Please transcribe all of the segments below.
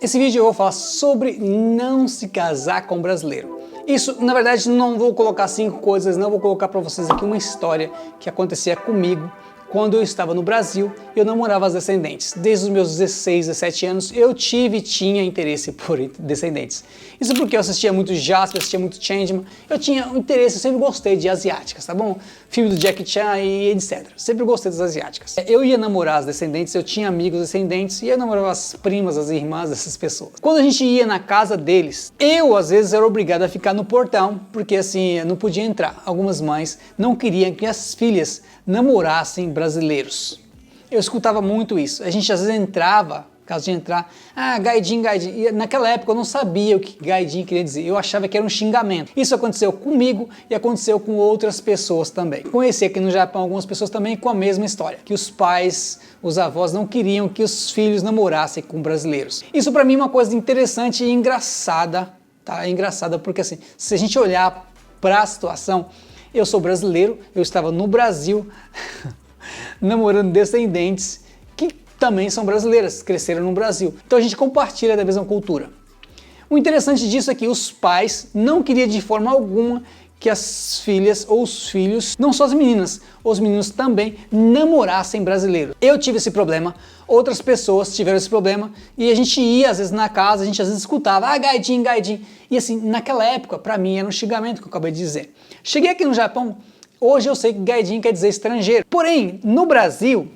Esse vídeo eu vou falar sobre não se casar com brasileiro. Isso, na verdade, não vou colocar 5 coisas, não vou colocar para vocês aqui uma história que acontecia comigo quando eu estava no Brasil e eu namorava as descendentes. Desde os meus 16, 17 anos eu tinha interesse por descendentes. Isso porque eu assistia muito Jasper, assistia muito Changeman, eu tinha um interesse, eu sempre gostei de asiáticas, tá bom? Filme do Jackie Chan e etc. Sempre gostei das asiáticas. Eu ia namorar as descendentes, eu tinha amigos descendentes e eu namorava as primas, as irmãs dessas pessoas. Quando a gente ia na casa deles, eu às vezes era obrigado a ficar no portão, porque assim, eu não podia entrar. Algumas mães não queriam que as filhas namorassem brasileiros. Eu escutava muito isso. A gente às vezes entrava, caso de entrar, gaidin, gaidin. E naquela época eu não sabia o que gaidin queria dizer. Eu achava que era um xingamento. Isso aconteceu comigo e aconteceu com outras pessoas também. Conheci aqui no Japão algumas pessoas também com a mesma história. Que os pais, os avós não queriam que os filhos namorassem com brasileiros. Isso para mim é uma coisa interessante e engraçada, tá? É engraçada porque assim, se a gente olhar para a situação, eu sou brasileiro, eu estava no Brasil namorando descendentes que também são brasileiras, cresceram no Brasil. Então a gente compartilha da mesma cultura. O interessante disso é que os pais não queriam de forma alguma que as filhas ou os filhos, não só as meninas, os meninos também namorassem brasileiros. Eu tive esse problema, outras pessoas tiveram esse problema e a gente ia às vezes na casa, a gente às vezes escutava, gaidin, gaidin. E assim, naquela época, para mim era um xingamento que eu acabei de dizer. Cheguei aqui no Japão, hoje eu sei que gaidin quer dizer estrangeiro. Porém, no Brasil,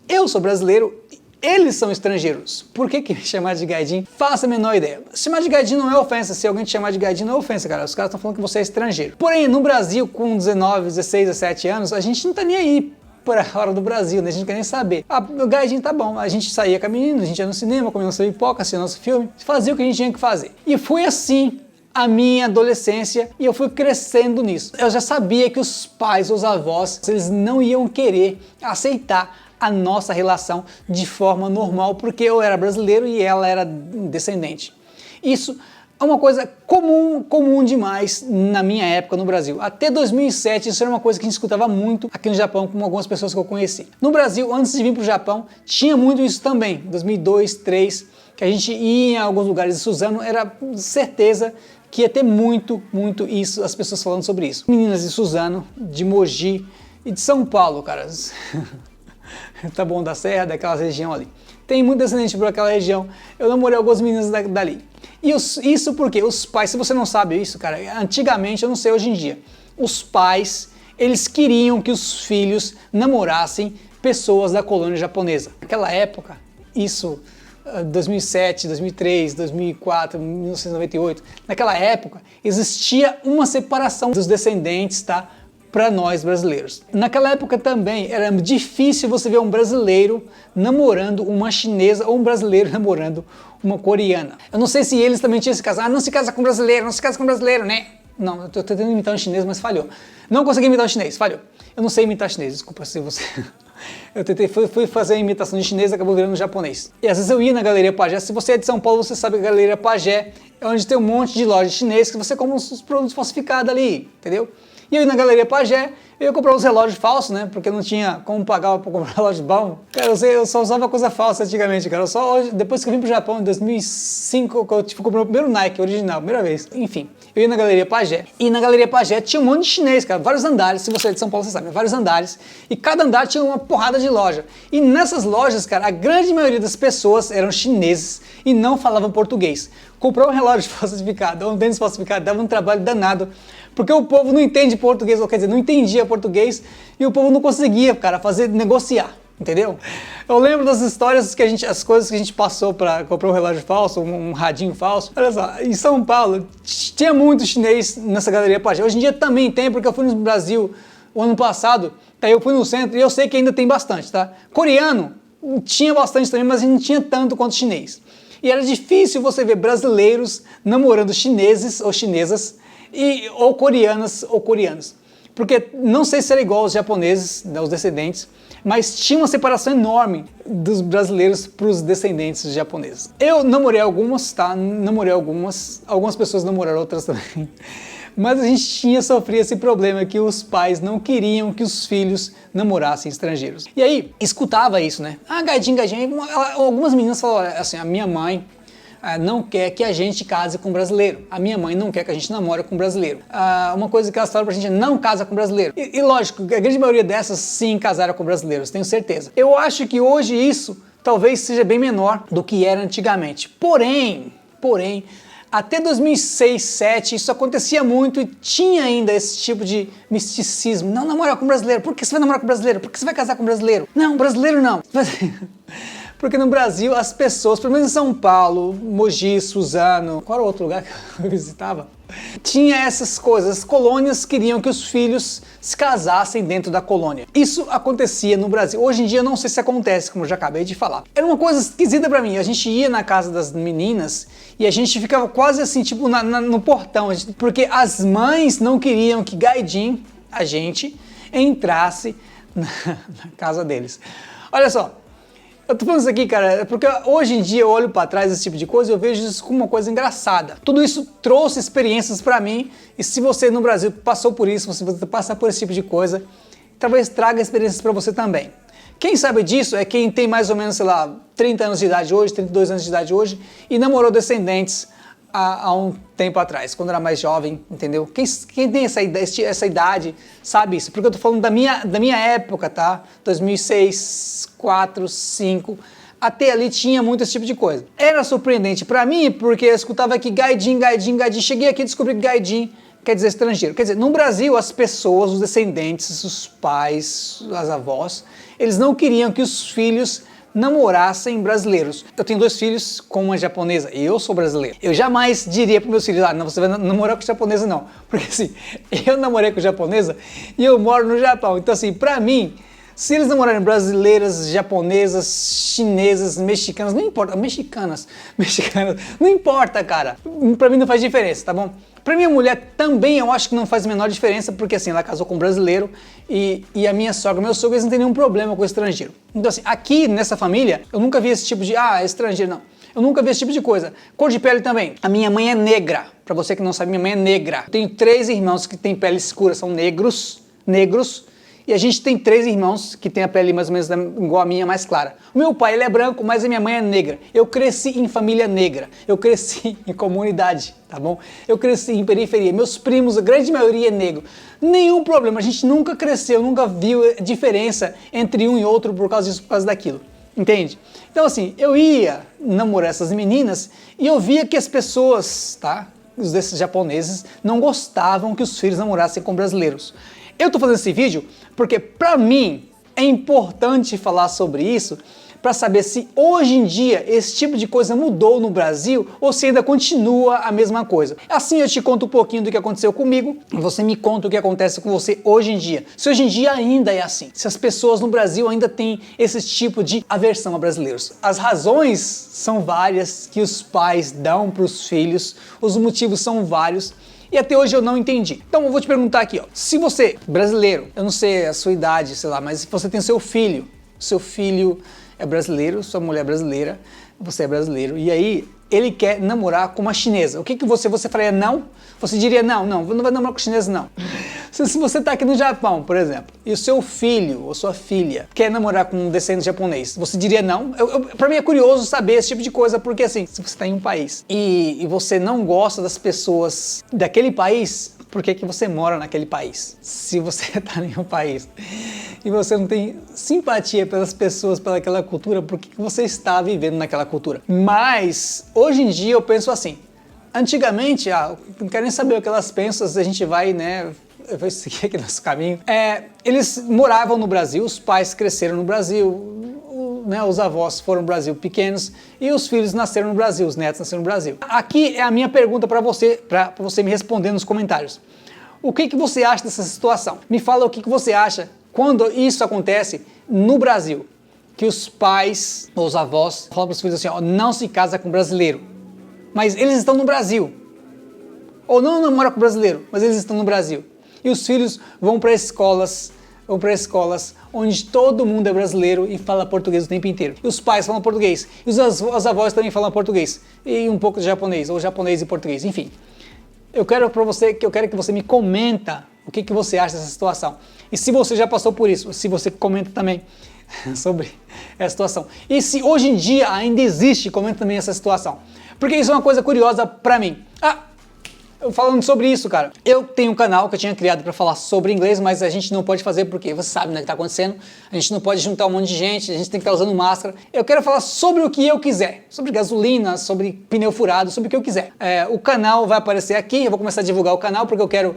eu sou brasileiro, eles são estrangeiros. Por que me chamar de gaidin? Faça a menor ideia. Chamar de gaidin não é ofensa. Se alguém te chamar de gaidin não é ofensa, cara. Os caras estão falando que você é estrangeiro. Porém, no Brasil, com 19, 16, 17 anos, a gente não tá nem aí para a hora do Brasil, né? A gente não quer nem saber. O gaidin tá bom. A gente saía com a menina, a gente ia no cinema, comia nossa pipoca, assistia nosso filme, fazia o que a gente tinha que fazer. E foi assim a minha adolescência e eu fui crescendo nisso. Eu já sabia que os pais, os avós, eles não iam querer aceitar a nossa relação de forma normal, porque eu era brasileiro e ela era descendente. Isso é uma coisa comum demais na minha época no Brasil. Até 2007 isso era uma coisa que a gente escutava muito aqui no Japão com algumas pessoas que eu conheci. No Brasil, antes de vir para o Japão, tinha muito isso também. 2002, 2003, que a gente ia em alguns lugares de Suzano, era certeza que ia ter muito isso, as pessoas falando sobre isso. Meninas de Suzano, de Mogi e de São Paulo, cara. Taboão da Serra, daquela região ali. Tem muito descendente por aquela região. Eu namorei algumas meninas dali. E isso porque os pais, se você não sabe isso, cara, antigamente, eu não sei hoje em dia, os pais, eles queriam que os filhos namorassem pessoas da colônia japonesa. Naquela época, isso 2007, 2003, 2004, 1998, naquela época existia uma separação dos descendentes, tá? Para nós brasileiros. Naquela época também era difícil você ver um brasileiro namorando uma chinesa ou um brasileiro namorando uma coreana. Eu não sei se eles também tinham esse caso. Não se casa com brasileiro, não se casa com brasileiro, né? Não, eu tô tentando imitar um chinês, mas falhou. Não consegui imitar um chinês, falhou. Eu não sei imitar chinês, desculpa se você... Eu tentei, fui fazer a imitação de chinês e acabou virando japonês. E às vezes eu ia na Galeria Pajé. Se você é de São Paulo, você sabe que a Galeria Pajé é onde tem um monte de loja chinês que você compra os produtos falsificados ali, entendeu? E eu ia na Galeria Pajé, eu ia comprar uns relógios falsos, né? Porque não tinha como pagar para comprar relógio bom. Cara, eu só usava coisa falsa antigamente, cara. Depois que eu vim pro Japão, em 2005, que eu comprei o primeiro Nike original, primeira vez. Enfim, eu ia na Galeria Pajé. E na Galeria Pajé tinha um monte de chinês, cara. Vários andares, se você é de São Paulo, você sabe. Vários andares. E cada andar tinha uma porrada de loja. E nessas lojas, cara, a grande maioria das pessoas eram chineses e não falavam português. Comprar um relógio falsificado ou um tênis falsificado dava um trabalho danado, porque o povo não entende português, ou quer dizer, não entendia português, e o povo não conseguia, cara, negociar, entendeu? Eu lembro das histórias as coisas que a gente passou para comprar um relógio falso, um radinho falso. Olha só, em São Paulo tinha muito chinês nessa Galeria Pajé. Hoje em dia também tem, porque eu fui no Brasil o ano passado, daí eu fui no centro e eu sei que ainda tem bastante, tá? Coreano tinha bastante também, mas não tinha tanto quanto chinês. E era difícil você ver brasileiros namorando chineses ou chinesas, ou coreanas ou coreanos. Porque não sei se era igual aos japoneses, né, os descendentes, mas tinha uma separação enorme dos brasileiros para os descendentes japoneses. Eu namorei algumas, tá? Namorei algumas pessoas namoraram outras também. Mas a gente sofrido esse problema que os pais não queriam que os filhos namorassem estrangeiros. E aí, escutava isso, né? Gaidinho, gaidinho. Algumas meninas falaram assim, a minha mãe não quer que a gente case com brasileiro. A minha mãe não quer que a gente namore com brasileiro. Uma coisa que elas falam pra gente é não casa com brasileiro. E lógico, a grande maioria dessas sim casaram com brasileiros, tenho certeza. Eu acho que hoje isso talvez seja bem menor do que era antigamente. Porém, até 2006, 2007, isso acontecia muito e tinha ainda esse tipo de misticismo. Não namorar com brasileiro. Por que você vai namorar com brasileiro? Por que você vai casar com brasileiro? Não, brasileiro não. Porque no Brasil as pessoas, pelo menos em São Paulo, Mogi, Suzano, qual era o outro lugar que eu visitava? Tinha essas coisas, as colônias queriam que os filhos se casassem dentro da colônia. Isso acontecia no Brasil. Hoje em dia eu não sei se acontece, como eu já acabei de falar. Era uma coisa esquisita pra mim. A gente ia na casa das meninas e a gente ficava quase assim, tipo no portão, porque as mães não queriam que gaidinho, a gente, entrasse na casa deles. Olha só. Eu tô falando isso aqui, cara, porque hoje em dia eu olho pra trás desse tipo de coisa e eu vejo isso como uma coisa engraçada. Tudo isso trouxe experiências pra mim e se você no Brasil passou por isso, se você passar por esse tipo de coisa, talvez traga experiências pra você também. Quem sabe disso é quem tem mais ou menos, sei lá, 30 anos de idade hoje, 32 anos de idade hoje e namorou descendentes há um tempo atrás, quando era mais jovem, entendeu? Quem tem essa idade sabe isso, porque eu tô falando da minha época, tá? 2006, 4, 5, até ali tinha muito esse tipo de coisa. Era surpreendente pra mim, porque eu escutava aqui gaidinho, cheguei aqui e descobri que gaidinho quer dizer estrangeiro. Quer dizer, no Brasil as pessoas, os descendentes, os pais, as avós, eles não queriam que os filhos namorassem brasileiros. Eu tenho 2 filhos com uma japonesa, eu sou brasileiro. Eu jamais diria para meus filhos, não, você vai namorar com japonesa não. Porque assim, eu namorei com japonesa e eu moro no Japão. Então assim, pra mim, se eles namorarem brasileiras, japonesas, chinesas, mexicanas, não importa, mexicanas, não importa, cara. Pra mim não faz diferença, tá bom? Pra minha mulher também eu acho que não faz a menor diferença, porque assim, ela casou com um brasileiro e a minha sogra, meu sogro, eles não têm nenhum problema com estrangeiro. Então assim, aqui nessa família, eu nunca vi esse tipo de, estrangeiro, não. Eu nunca vi esse tipo de coisa. Cor de pele também. A minha mãe é negra. Pra você que não sabe, minha mãe é negra. Eu tenho 3 irmãos que têm pele escura, são negros. E a gente tem 3 irmãos que têm a pele mais ou menos igual a minha, mais clara. O meu pai, ele é branco, mas a minha mãe é negra. Eu cresci em família negra. Eu cresci em comunidade, tá bom? Eu cresci em periferia. Meus primos, a grande maioria é negro. Nenhum problema. A gente nunca cresceu, nunca viu diferença entre um e outro por causa disso, por causa daquilo. Entende? Então assim, eu ia namorar essas meninas e eu via que as pessoas, tá? Os desses japoneses não gostavam que os filhos namorassem com brasileiros. Eu tô fazendo esse vídeo porque pra mim é importante falar sobre isso para saber se hoje em dia esse tipo de coisa mudou no Brasil ou se ainda continua a mesma coisa. Assim eu te conto um pouquinho do que aconteceu comigo e você me conta o que acontece com você hoje em dia. Se hoje em dia ainda é assim, se as pessoas no Brasil ainda têm esse tipo de aversão a brasileiros. As razões são várias que os pais dão para os filhos, os motivos são vários. E até hoje eu não entendi. Então eu vou te perguntar aqui, ó. Se você, brasileiro, eu não sei a sua idade, sei lá, mas se você tem seu filho é brasileiro, sua mulher é brasileira, você é brasileiro, e aí ele quer namorar com uma chinesa. O que você faria não? Você diria não vai namorar com chinesa não. Se você está aqui no Japão, por exemplo, e o seu filho ou sua filha quer namorar com um descendente japonês, você diria não? Pra mim é curioso saber esse tipo de coisa, porque assim, se você está em um país e você não gosta das pessoas daquele país, por que você mora naquele país? Se você está em um país e você não tem simpatia pelas pessoas, pelaquela cultura, por que você está vivendo naquela cultura? Mas, hoje em dia eu penso assim, antigamente, não quero nem saber o que elas pensam, a gente vai, né, eu vou seguir aqui nosso caminho. Eles moravam no Brasil, os pais cresceram no Brasil, né, os avós foram no Brasil pequenos e os filhos nasceram no Brasil, os netos nasceram no Brasil. Aqui é a minha pergunta para você me responder nos comentários. O que você acha dessa situação? Me fala o que você acha quando isso acontece no Brasil, que os pais ou os avós falam para os filhos assim, ó, não se casa com brasileiro, mas eles estão no Brasil. Ou não namora com brasileiro, mas eles estão no Brasil. E os filhos vão para escolas onde todo mundo é brasileiro e fala português o tempo inteiro. E os pais falam português. E os avós também falam português. E um pouco de japonês, ou japonês e português, enfim. Eu quero que você me comenta o que você acha dessa situação. E se você já passou por isso, se você comenta também, sobre essa situação. E se hoje em dia ainda existe, comenta também essa situação. Porque isso é uma coisa curiosa pra mim. Falando sobre isso, cara, eu tenho um canal que eu tinha criado para falar sobre inglês, mas a gente não pode fazer porque você sabe, né, o que tá acontecendo. A gente não pode juntar um monte de gente, a gente tem que estar usando máscara. Eu quero falar sobre o que eu quiser, sobre gasolina, sobre pneu furado, sobre o que eu quiser. O canal vai aparecer aqui, eu vou começar a divulgar o canal porque eu quero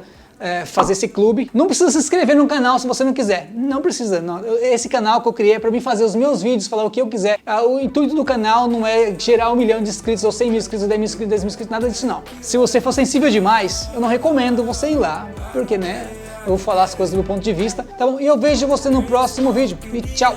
fazer esse clube. Não precisa se inscrever no canal se você não quiser. Não precisa. Não. Esse canal que eu criei é para mim fazer os meus vídeos, falar o que eu quiser. O intuito do canal não é gerar 1 milhão de inscritos, ou 100 mil inscritos, ou 10 mil inscritos, 10 mil inscritos, nada disso não. Se você for sensível demais, eu não recomendo você ir lá, porque, né, eu vou falar as coisas do meu ponto de vista, tá bom? E eu vejo você no próximo vídeo. E tchau!